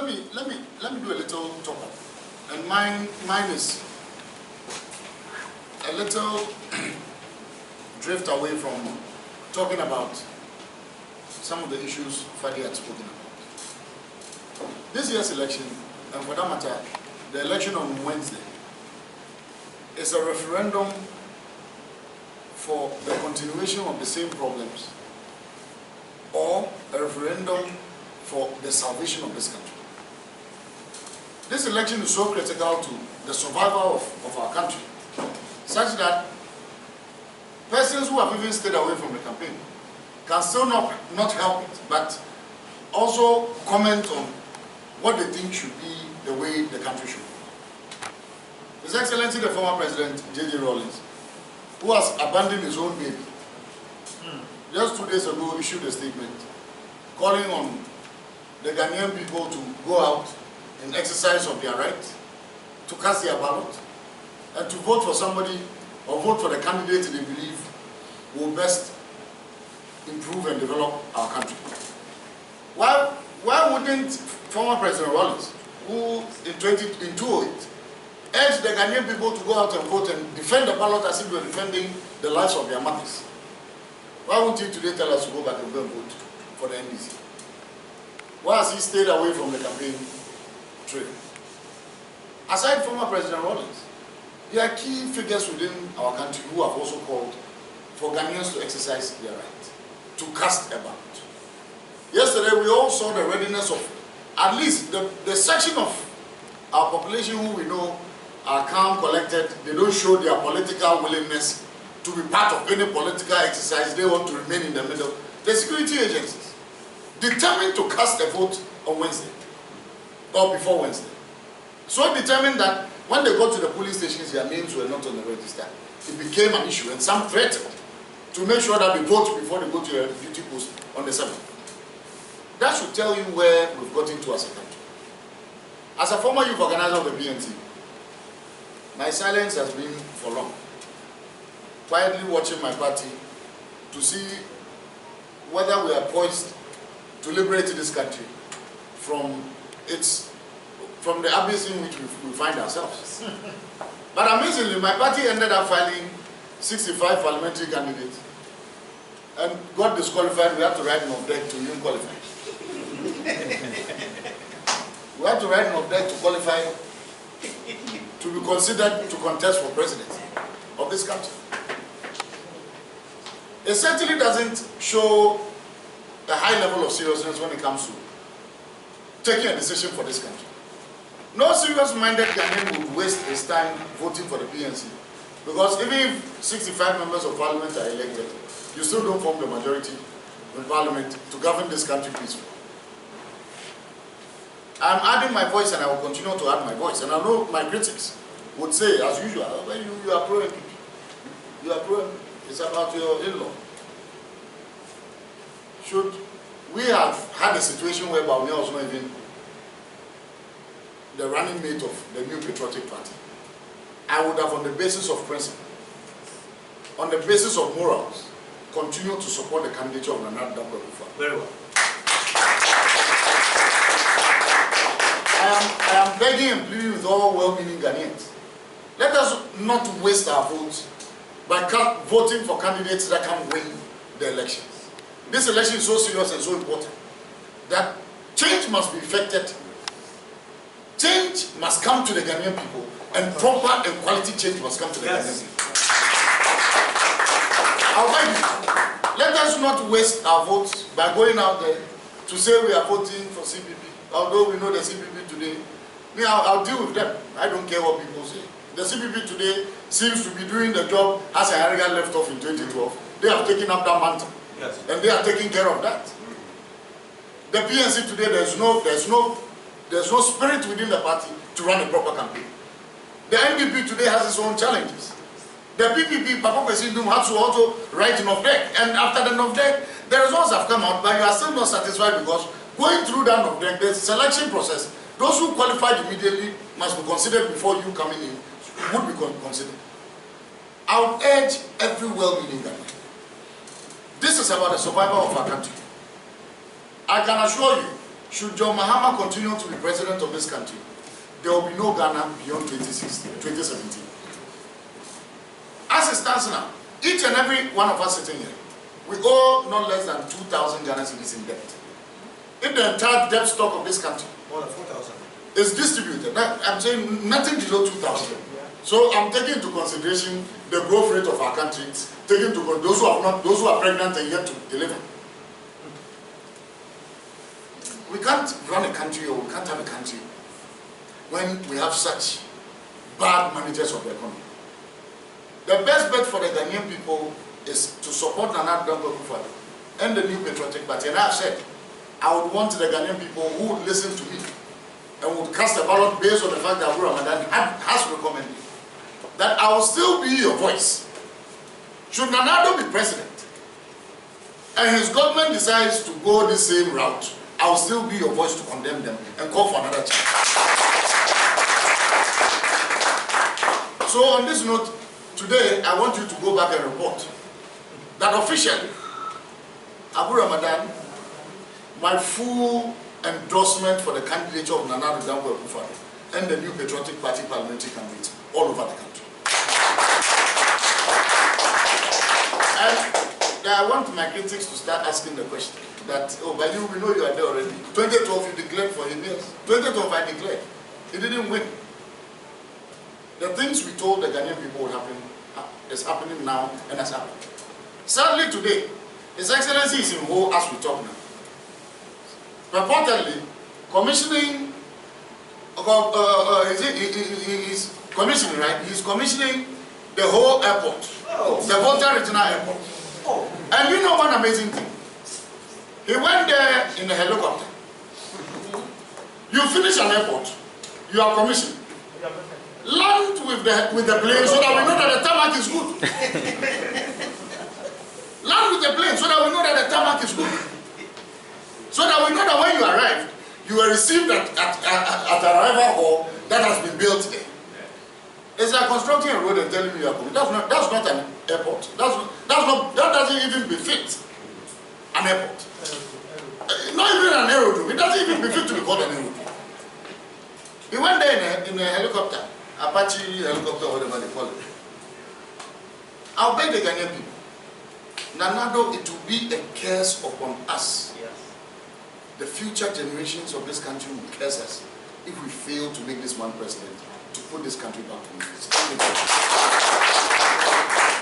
let me do a little top up, and mine is a little drift away from talking about some of the issues Fadi had spoken about. This year's election, and for that matter, the election on Wednesday, is a referendum for the continuation of the same problems, or a referendum for the salvation of this country. This election is so critical to the survival of our country, such that persons who have even stayed away from the campaign can still not help it, but also comment on what they think should be the way the country should be. His Excellency the former President J.J. Rawlings, who has abandoned his own baby, just 2 days ago issued a statement calling on the Ghanaian people to go out in exercise of their right to cast their ballot and to vote for somebody or vote for the candidate they believe will best improve and develop our country. Why wouldn't former President Rawlings, who in 2008 urged the Ghanaian people to go out and vote and defend the ballot as if they were defending the lives of their mothers, why won't he today tell us to go back and go and vote for the NDC? Why has he stayed away from the campaign trail? Aside from former President Rawlings, there are key figures within our country who have also called for Ghanaians to exercise their right to cast a ballot. Yesterday, we all saw the readiness of at least the section of our population who we know are calm, collected. They don't show their political willingness to be part of any political exercise. They want to remain in the middle. The security agencies determined to cast a vote on Wednesday or before Wednesday. So determined that when they got to the police stations, their names were not on the register. It became an issue, and some threatened to make sure that they vote before they go to their duty post on the 7th. That should tell you where we've gotten to as a country. As a former youth organizer of the PNC, my silence has been for long. Quietly watching my party to see whether we are poised to liberate this country from the abyss in which we find ourselves. But amazingly, my party ended up filing 65 parliamentary candidates and got disqualified. We had to write an object to even qualify. We had to write an object to qualify to be considered to contest for presidency of this country. It certainly doesn't show a high level of seriousness when it comes to taking a decision for this country. No serious-minded Ghanaian would waste his time voting for the PNC, because even if 65 members of parliament are elected, you still don't form the majority in parliament to govern this country peacefully. I'm adding my voice, and I will continue to add my voice. And I know my critics would say, as usual, well, you are pro-NPP. You are pro-NPP. It's about your in-law. Should we have had a situation where Baumia was not even the running mate of the New Patriotic Party, I would have, on the basis of principle, on the basis of morals, continue to support the candidature of Nana Addo. Very well. I am begging and pleading with all well-meaning Ghanaians. Let us not waste our votes by voting for candidates that can win the elections. This election is so serious and so important that change must be effected. Change must come to the Ghanaian people, and proper and quality change must come to the Ghanaian people. I'll beg you, let us not waste our votes by going out there to say we are voting for CPP. Although we know the CPP today, I'll deal with them. I don't care what people say. The CPP today seems to be doing the job as Ariga left off in 2012. They have taken up that mantle, yes, and they are taking care of that. The PNC today, there's no spirit within the party to run a proper campaign. The NDP today has its own challenges. The PPP, Papa President, has to also write an deck, and after the deck, the results have come out, but you are still not satisfied because going through that deck, there's a selection process. Those who qualified immediately must be considered before you coming in would be considered. I would urge every well-meaning Ghanaian. This is about the survival of our country. I can assure you should John Mahama continue to be president of this country, there will be no Ghana beyond 2017. As it stands now, each and every one of us sitting here, we owe not less than 2,000 Ghana cedis in debt. If the entire debt stock of this country more than 4,000 is distributed, I'm saying nothing below 2,000. So I'm taking into consideration the growth rate of our country, taking into consideration those who are pregnant and yet to deliver. We can't run a country, or we can't have a country when we have such bad managers of the economy. The best bet for the Ghanaian people is to support Nana Addo and the New Patriotic Party. And I've said, I would want the Ghanaian people who would listen to me and would cast a ballot based on the fact that Ramadan has recommended that I will still be your voice. Should Nana Addo be president and his government decides to go the same route, I will still be your voice to condemn them and call for another change. So on this note, today I want you to go back and report that officially, Abu Ramadan, my full endorsement for the candidature of Nana Addo and the New Patriotic Party parliamentary candidates all over the country. And I want my critics to start asking the question that, oh, by you, we know you are there already. 2012 you declared for him, yes. 2012 I declared. He didn't win. The things we told the Ghanaian people would happen is happening now and has happened. Sadly today, His Excellency is in Ho as we talk now. Purportedly, commissioning, he's commissioning, right? He's commissioning the whole airport, the Volta Regional Airport. And you know one amazing thing? He went there in a helicopter. You finish an airport, you are commissioned. Land with the plane so that we know that the tarmac is good. Land with the plane so that we know that the tarmac is good. So that we know that when you arrive, you were received at the arrival hall that has been built there. It's like constructing a road and telling me you are coming. That's not an airport. That doesn't even befit an airport. Not even an aerodrome. It doesn't even befit to be called an aerodrome. He went there in a helicopter, Apache helicopter, whatever they call it. I'll beg the Ghanaian people, Nana Addo, it will be a curse upon us. Yes. The future generations of this country will curse us if we fail to make this man president to put this country back on its feet.